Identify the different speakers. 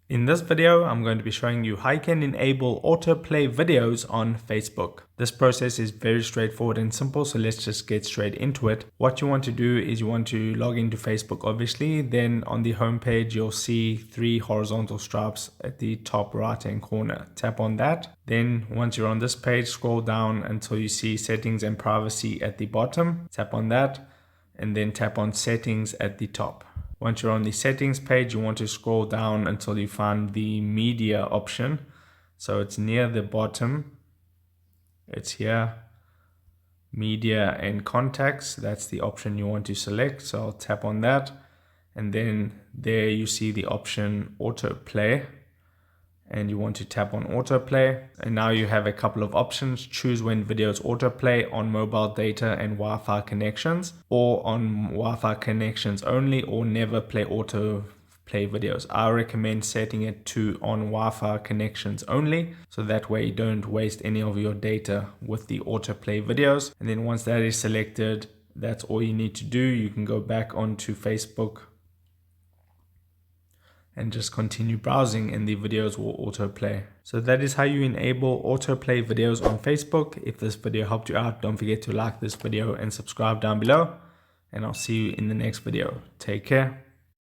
Speaker 1: In this video, I'm going to be showing you how you can enable autoplay videos on Facebook. This process is very straightforward and simple, so let's just get straight into it. What you want to do is you want to log into Facebook, obviously. Then on the home page, you'll see 3 horizontal stripes at the top right hand corner. Tap on that. Then once you're on this page, scroll down until you see settings and privacy at the bottom. Tap on that and then tap on settings at the top. Once you're on the settings page, you want to scroll down until you find the media option. So it's near the bottom. It's here, media and contacts. That's the option you want to select. So I'll tap on that. And then there you see the option autoplay. And you want to tap on autoplay. And now you have a couple of options. Choose when videos autoplay on mobile data and Wi-Fi connections, or on Wi-Fi connections only, or never play autoplay videos. I recommend setting it to on Wi-Fi connections only, so that way you don't waste any of your data with the autoplay videos. And then once that is selected, that's all you need to do. You can go back onto Facebook and just continue browsing and the videos will autoplay. So that is how you enable autoplay videos on Facebook. If this video helped you out, don't forget to like this video and subscribe down below. And I'll see you in the next video. Take care.